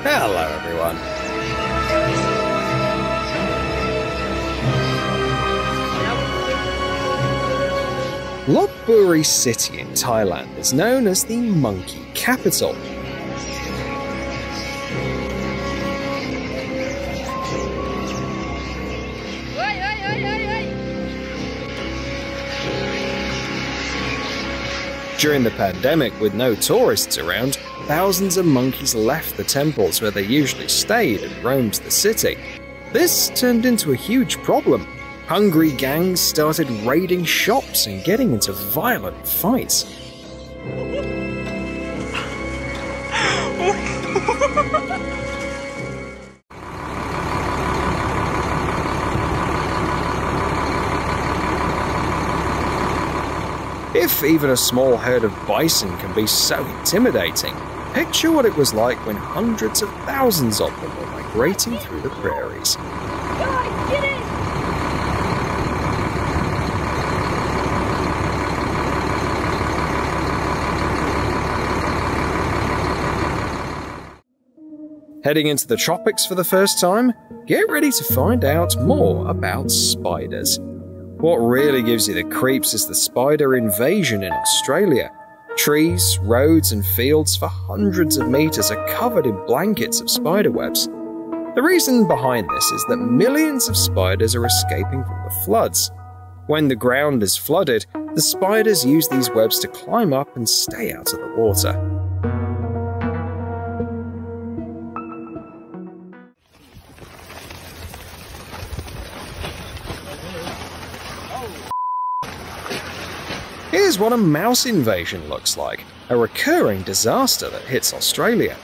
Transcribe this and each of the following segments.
Hello everyone. Lopburi City in Thailand is known as the monkey capital. During the pandemic, with no tourists around, thousands of monkeys left the temples where they usually stayed and roamed the city. This turned into a huge problem. Hungry gangs started raiding shops and getting into violent fights. If even a small herd of bison can be so intimidating, picture what it was like when hundreds of thousands of them were migrating through the prairies. Guys, get it! Heading into the tropics for the first time? Get ready to find out more about spiders. What really gives you the creeps is the spider invasion in Australia. Trees, roads and fields for hundreds of meters are covered in blankets of spider webs. The reason behind this is that millions of spiders are escaping from the floods. When the ground is flooded, the spiders use these webs to climb up and stay out of the water. Here's what a mouse invasion looks like, a recurring disaster that hits Australia.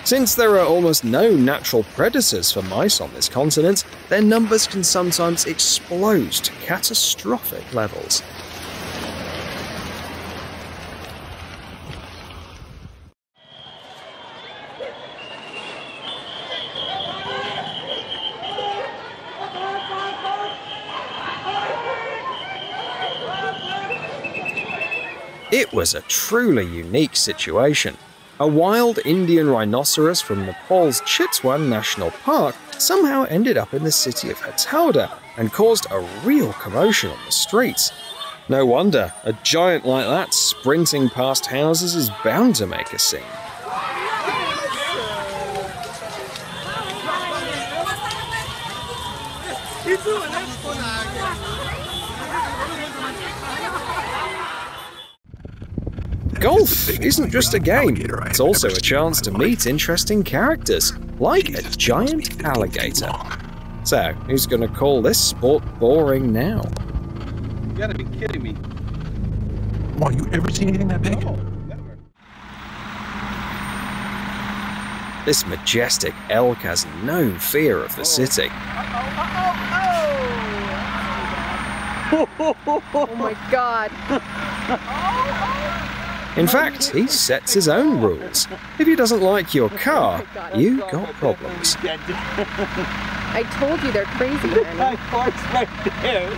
Since there are almost no natural predators for mice on this continent, their numbers can sometimes explode to catastrophic levels. It was a truly unique situation. A wild Indian rhinoceros from Nepal's Chitwan National Park somehow ended up in the city of Hatauda and caused a real commotion on the streets. No wonder, a giant like that sprinting past houses is bound to make a scene. Golf isn't just a game, it's also a chance to meet interesting characters, like a giant alligator. So, who's gonna call this sport boring now? You gotta be kidding me. Wow, you ever seen anything that big? No, never. This majestic elk has no fear of the city. Oh my god. In fact, he sets his own rules. If he doesn't like your car, you got problems. I told you they're crazy, man. My car's right there.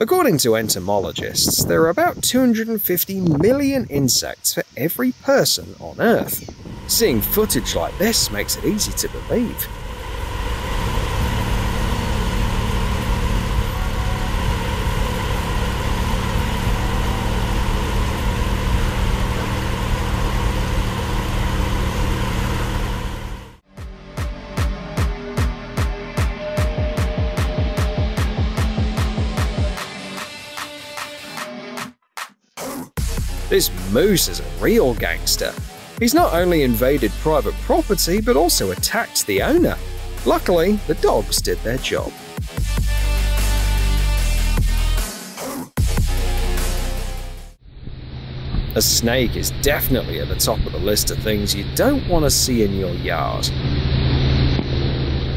According to entomologists, there are about 250 million insects for every person on Earth. Seeing footage like this makes it easy to believe. This moose is a real gangster. He's not only invaded private property, but also attacked the owner. Luckily, the dogs did their job. A snake is definitely at the top of the list of things you don't want to see in your yard.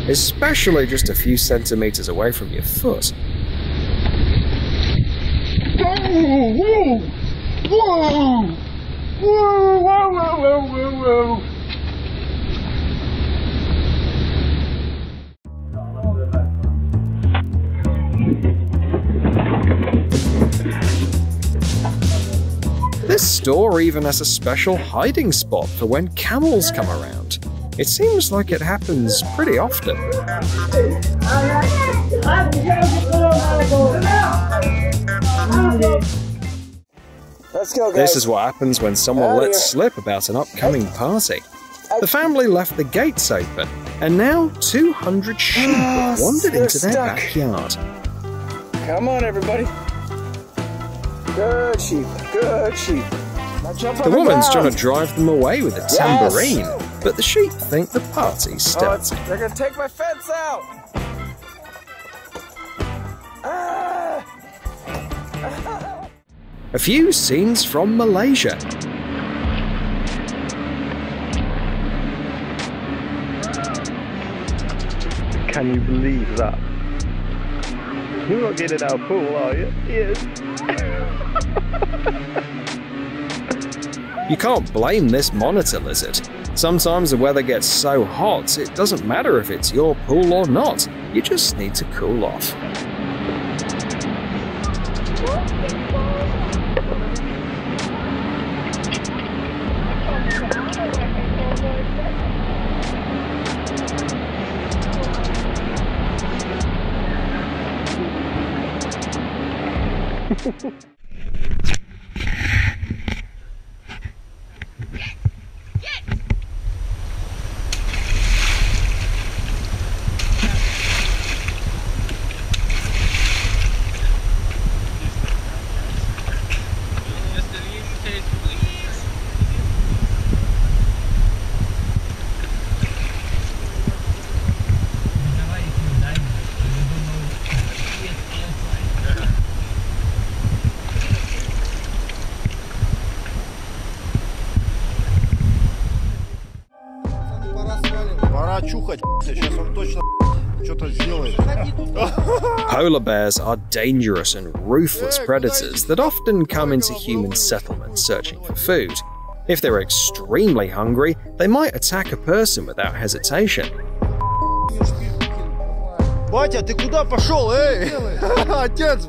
Especially just a few centimeters away from your foot. Whoa! Whoa! Whoa! Whoa! Whoa! Whoa! Whoa! Whoa! This store even has a special hiding spot for when camels come around. It seems like it happens pretty often. Let's go, guys. This is what happens when someone lets slip about an upcoming party. The family left the gates open, and now 200 sheep have wandered into their backyard. Come on, everybody. Good sheep, good sheep. The woman's trying to drive them away with a tambourine, but the sheep think the party's starting. They're gonna take my fence out. A few scenes from Malaysia. Can you believe that? You're not getting our pool, are you? Yes. You can't blame this monitor lizard. Sometimes the weather gets so hot, it doesn't matter if it's your pool or not. You just need to cool off. Polar bears are dangerous and ruthless predators that often come into human settlements searching for food. If they're extremely hungry, they might attack a person without hesitation. Батя, ты куда пошел, эй? Отец!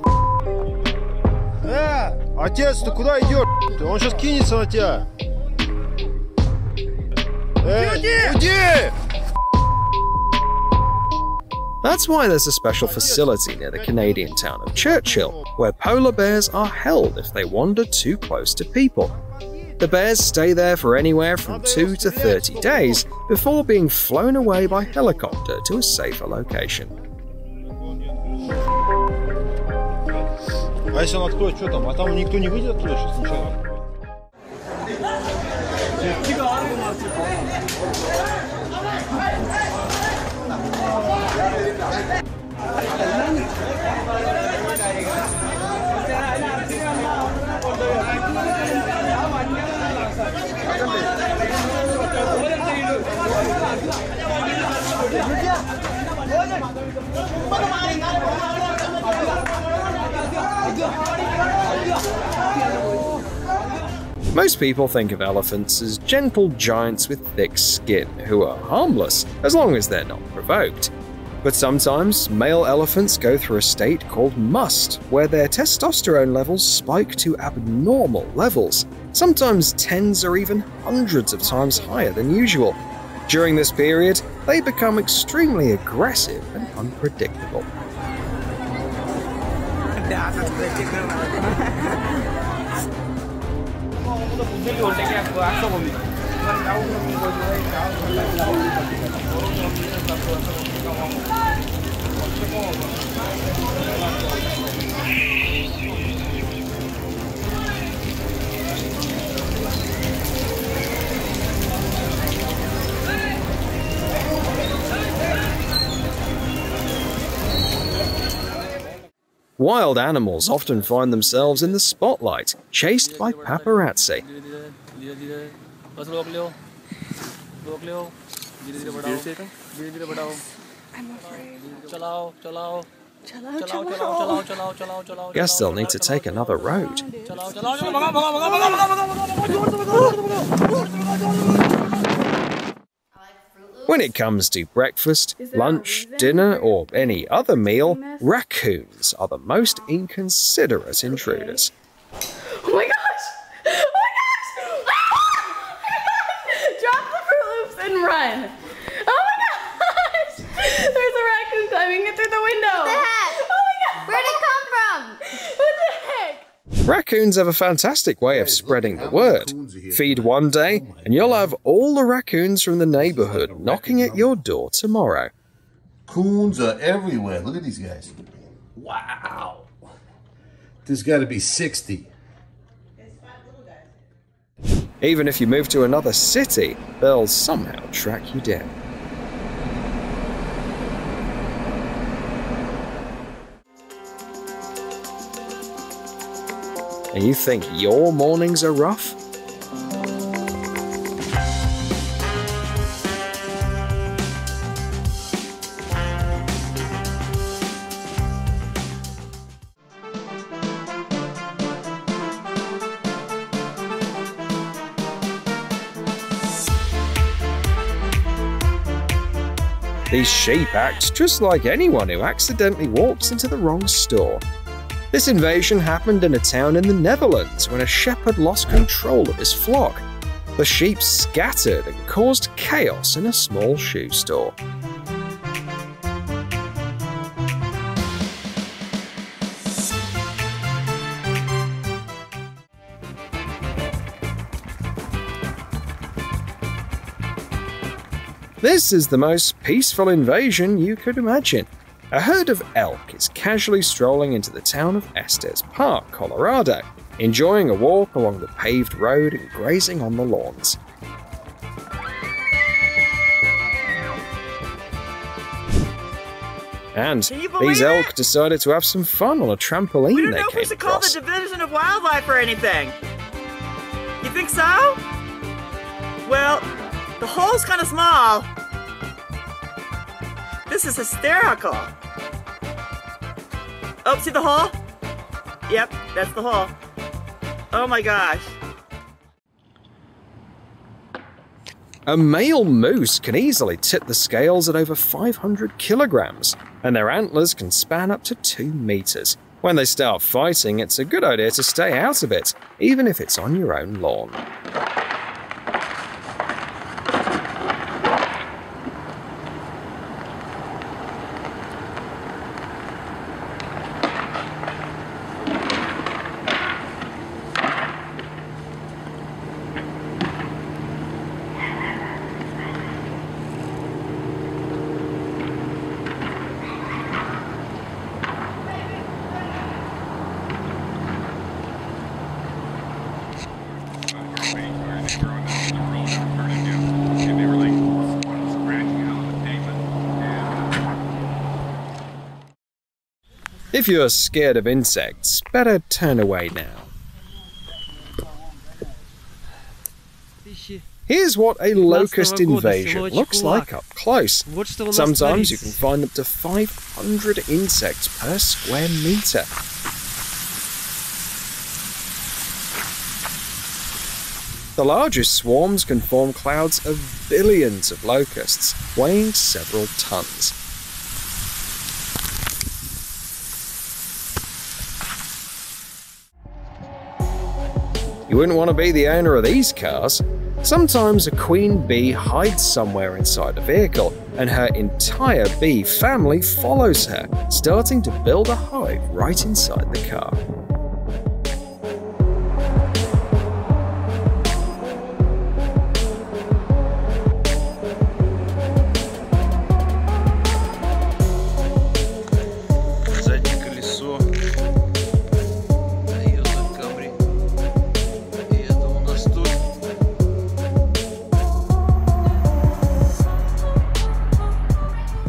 Отец, ты куда идешь? Он сейчас кинется на тебя. Уйди! That's why there's a special facility near the Canadian town of Churchill, where polar bears are held if they wander too close to people. The bears stay there for anywhere from 2 to 30 days before being flown away by helicopter to a safer location. А если он откроет, что там? А там никто не выйдет оттуда сейчас ничего. Most people think of elephants as gentle giants with thick skin who are harmless as long as they're not provoked. But sometimes male elephants go through a state called must, where their testosterone levels spike to abnormal levels, sometimes tens or even hundreds of times higher than usual. During this period, they become extremely aggressive and unpredictable. Wild animals often find themselves in the spotlight, chased by paparazzi. I'm afraid. Guess they'll need to take another road. When it comes to breakfast, lunch, dinner, or any other meal, raccoons are the most inconsiderate intruders. Oh my gosh! Oh my gosh! Ah! Drop the Fruit Loops and run! Oh my gosh! There's a raccoon climbing in through the window! What the heck? Oh my god! Where'd it come from? What the heck? Raccoons have a fantastic way of spreading the word. Feed one day, and you'll have all the raccoons from the neighborhood knocking at your door tomorrow. Coons are everywhere. Look at these guys. Wow. There's got to be 60. Even if you move to another city, they'll somehow track you down. And you think your mornings are rough? These sheep act just like anyone who accidentally walks into the wrong store. This invasion happened in a town in the Netherlands when a shepherd lost control of his flock. The sheep scattered and caused chaos in a small shoe store. This is the most peaceful invasion you could imagine. A herd of elk is casually strolling into the town of Estes Park, Colorado, enjoying a walk along the paved road and grazing on the lawns. And these elk decided to have some fun on a trampoline We don't they know if we came should call the across. Division of Wildlife or anything. You think so? Well, the hole's kind of small. This is hysterical. Oh, see the hole? Yep, that's the hole. Oh my gosh. A male moose can easily tip the scales at over 500 kilograms, and their antlers can span up to 2 meters. When they start fighting, it's a good idea to stay out of it, even if it's on your own lawn. If you're scared of insects, better turn away now. Here's what a locust invasion looks like up close. Sometimes you can find up to 500 insects per square meter. The largest swarms can form clouds of billions of locusts, weighing several tons. You wouldn't want to be the owner of these cars. Sometimes a queen bee hides somewhere inside a vehicle, and her entire bee family follows her, starting to build a hive right inside the car.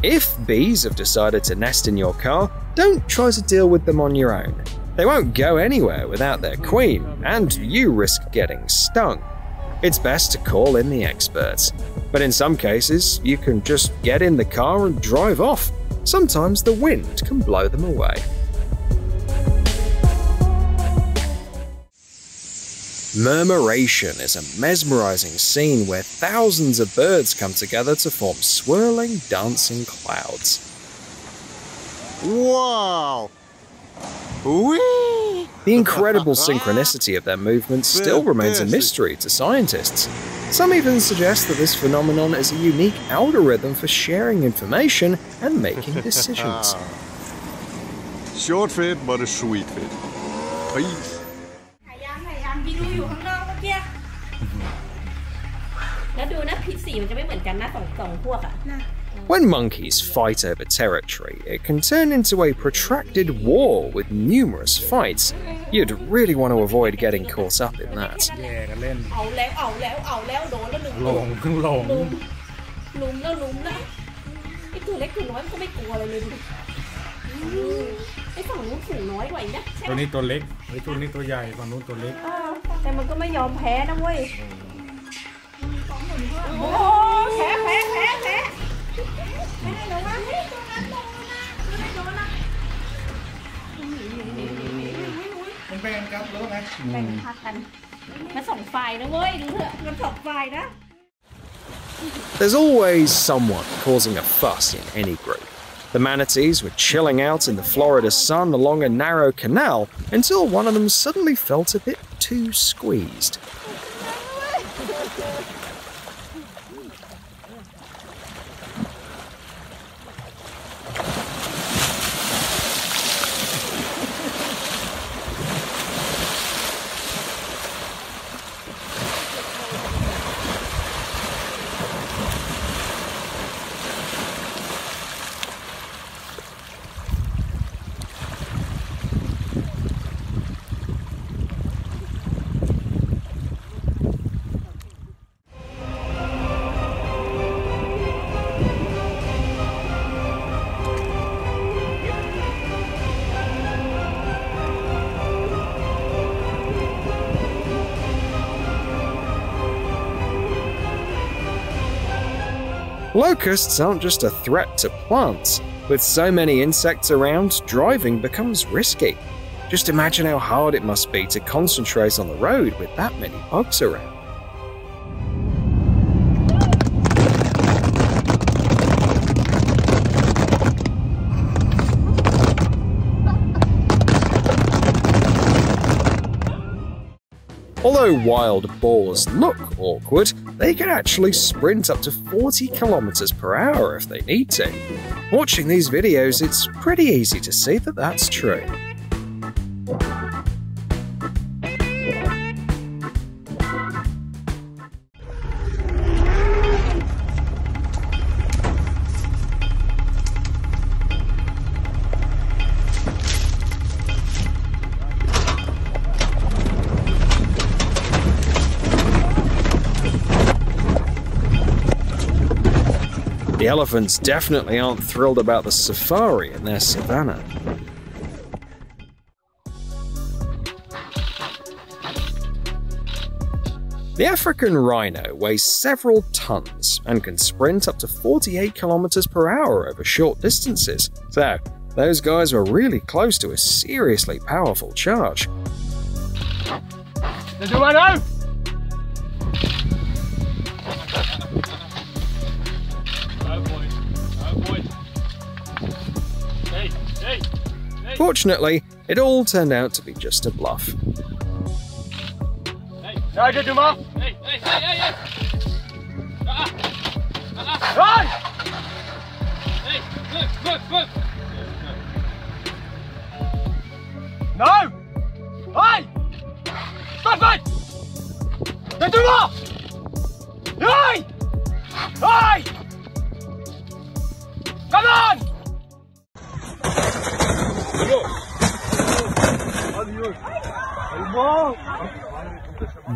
If bees have decided to nest in your car, don't try to deal with them on your own. They won't go anywhere without their queen, and you risk getting stung. It's best to call in the experts. But in some cases, you can just get in the car and drive off. Sometimes the wind can blow them away. Murmuration is a mesmerizing scene where thousands of birds come together to form swirling, dancing clouds. Wow! Whee! The incredible synchronicity of their movements still remains a mystery to scientists. Some even suggest that this phenomenon is a unique algorithm for sharing information and making decisions. Short fit, but a sweet fit. Peace. When monkeys fight over territory, it can turn into a protracted war with numerous fights. You'd really want to avoid getting caught up in that. There's always someone causing a fuss in any group. The manatees were chilling out in the Florida sun along a narrow canal until one of them suddenly felt a bit too squeezed. Locusts aren't just a threat to plants. With so many insects around, driving becomes risky. Just imagine how hard it must be to concentrate on the road with that many bugs around. Although wild boars look awkward, they can actually sprint up to 40 kilometers per hour if they need to. Watching these videos, it's pretty easy to see that that's true. The elephants definitely aren't thrilled about the safari in their savannah. The African rhino weighs several tons and can sprint up to 48 kilometers per hour over short distances. So, those guys were really close to a seriously powerful charge. Fortunately, it all turned out to be just a bluff.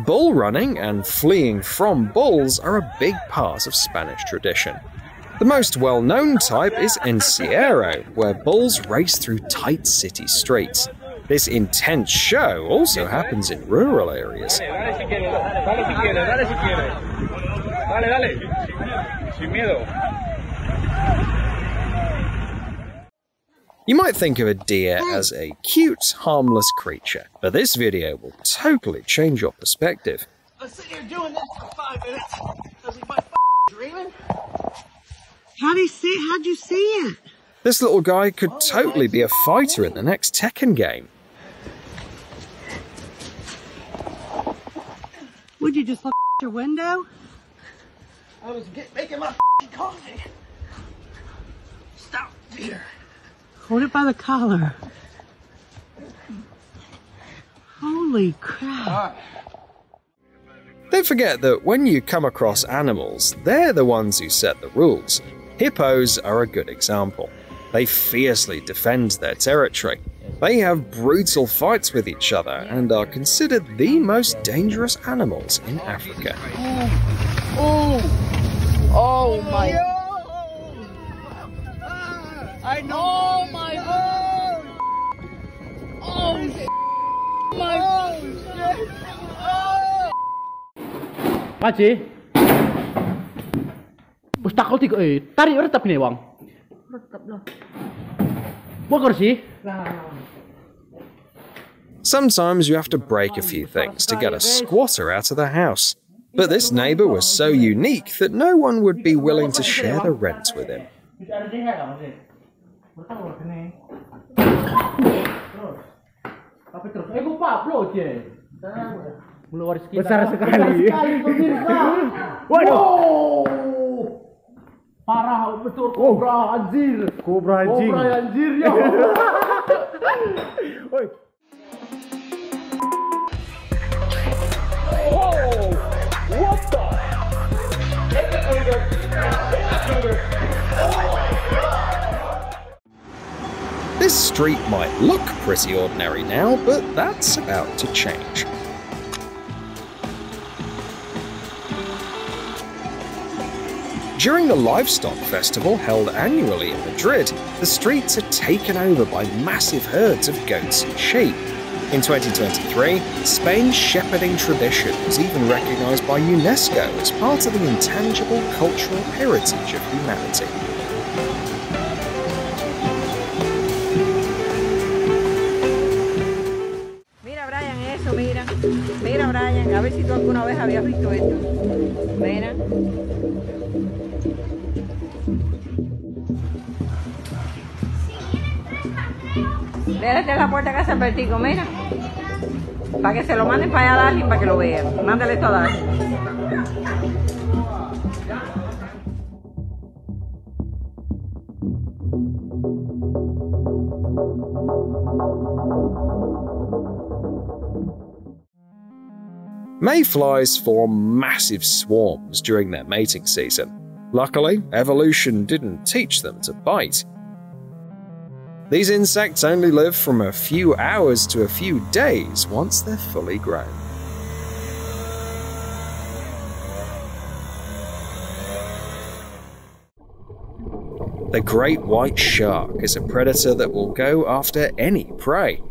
Bull running and fleeing from bulls are a big part of Spanish tradition. The most well-known type is encierro, where bulls race through tight city streets. This intense show also happens in rural areas. You might think of a deer as a cute, harmless creature, but this video will totally change your perspective. I was sitting here doing this for 5 minutes. I was like, my dreaming? How'd you see it? This little guy could totally be a fighter in the next Tekken game. Would you just look at your window? I was making my coffee. Stop here. Hold it by the collar. Holy crap. Don't forget that when you come across animals, they're the ones who set the rules. Hippos are a good example. They fiercely defend their territory. They have brutal fights with each other and are considered the most dangerous animals in Africa. Oh my. I know. Oh my god. Oh my god. Pakcik. Mustakal tiga tarik retap ni bang. Retap lah. Buat kursi. Sometimes you have to break a few things to get a squatter out of the house. But this neighbor was so unique that no one would be willing to share the rent with him. Besar sekali. Waduh. Parah betul kobra anjir. Kobra anjing. Kobra anjir ya. Oi. What the? This street might look pretty ordinary now, but that's about to change. During the Livestock Festival held annually in Madrid, the streets are taken over by massive herds of goats and sheep. In 2023, Spain's shepherding tradition was even recognized by UNESCO as part of the intangible cultural heritage of humanity. Mira, Brian, eso, mira. Mira, Brian, a ver si tú alguna vez habías visto esto. Mira. Déjate la puerta que hace el vertigo, mira. Para que se lo manden para allá a Darling para que lo vean. Mándale esto a Darling. Mayflies form massive swarms during their mating season. Luckily, evolution didn't teach them to bite. These insects only live from a few hours to a few days once they're fully grown. The great white shark is a predator that will go after any prey.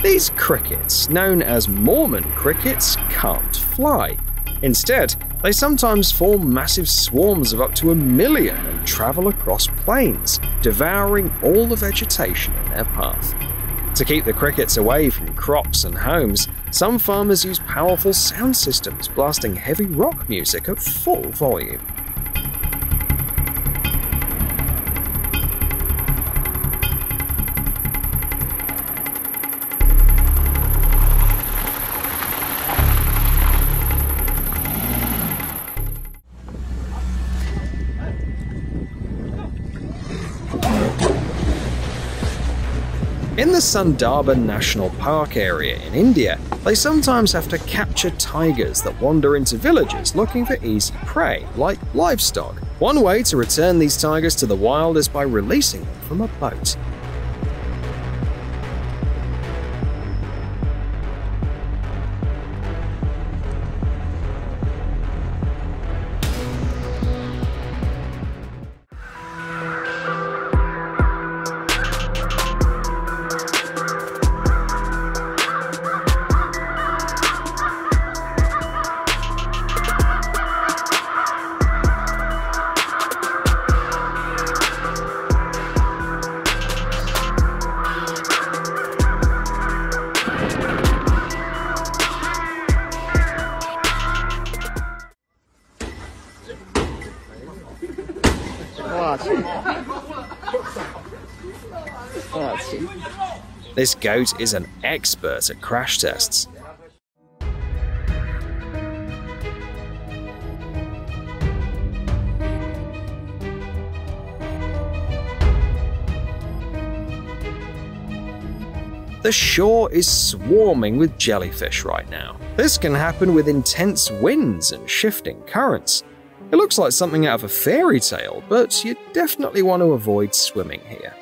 These crickets, known as Mormon crickets, can't fly. Instead, they sometimes form massive swarms of up to 1 million and travel across plains, devouring all the vegetation in their path. To keep the crickets away from crops and homes, some farmers use powerful sound systems blasting heavy rock music at full volume. In the Sundarban National Park area in India, they sometimes have to capture tigers that wander into villages looking for easy prey, like livestock. One way to return these tigers to the wild is by releasing them from a boat. This goat is an expert at crash tests. The shore is swarming with jellyfish right now. This can happen with intense winds and shifting currents. It looks like something out of a fairy tale, but you definitely want to avoid swimming here.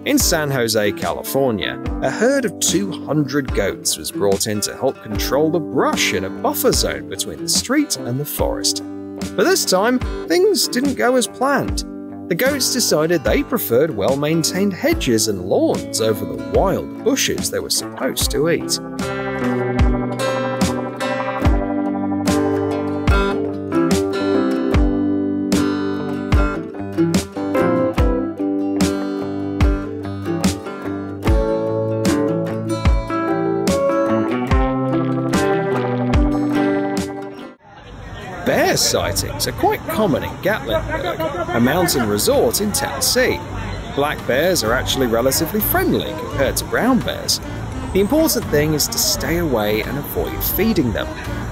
In San Jose, California, a herd of 200 goats was brought in to help control the brush in a buffer zone between the street and the forest. But this time, things didn't go as planned. The goats decided they preferred well-maintained hedges and lawns over the wild bushes they were supposed to eat. Bear sightings are quite common in Gatlinburg, a mountain resort in Tennessee. Black bears are actually relatively friendly compared to brown bears. The important thing is to stay away and avoid feeding them.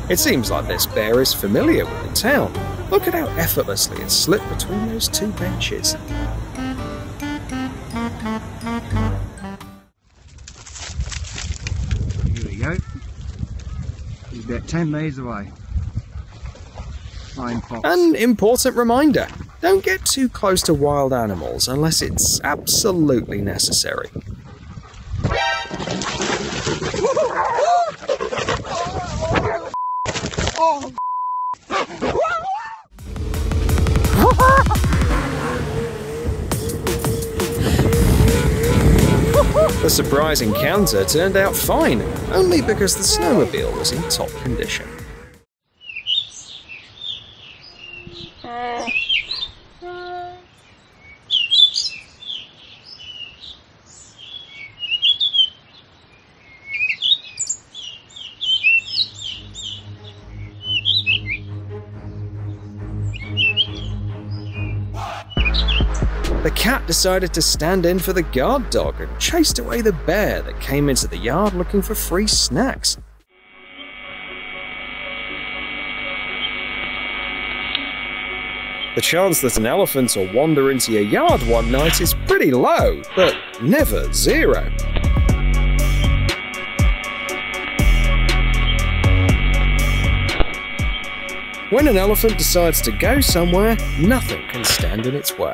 It seems like this bear is familiar with the town. Look at how effortlessly it slipped between those two benches. Here we go. He's about 10 metres away. An important reminder, don't get too close to wild animals unless it's absolutely necessary. The surprise encounter turned out fine, only because the snowmobile was in top condition. The cat decided to stand in for the guard dog and chased away the bear that came into the yard looking for free snacks. The chance that an elephant will wander into your yard one night is pretty low, but never zero. When an elephant decides to go somewhere, nothing can stand in its way.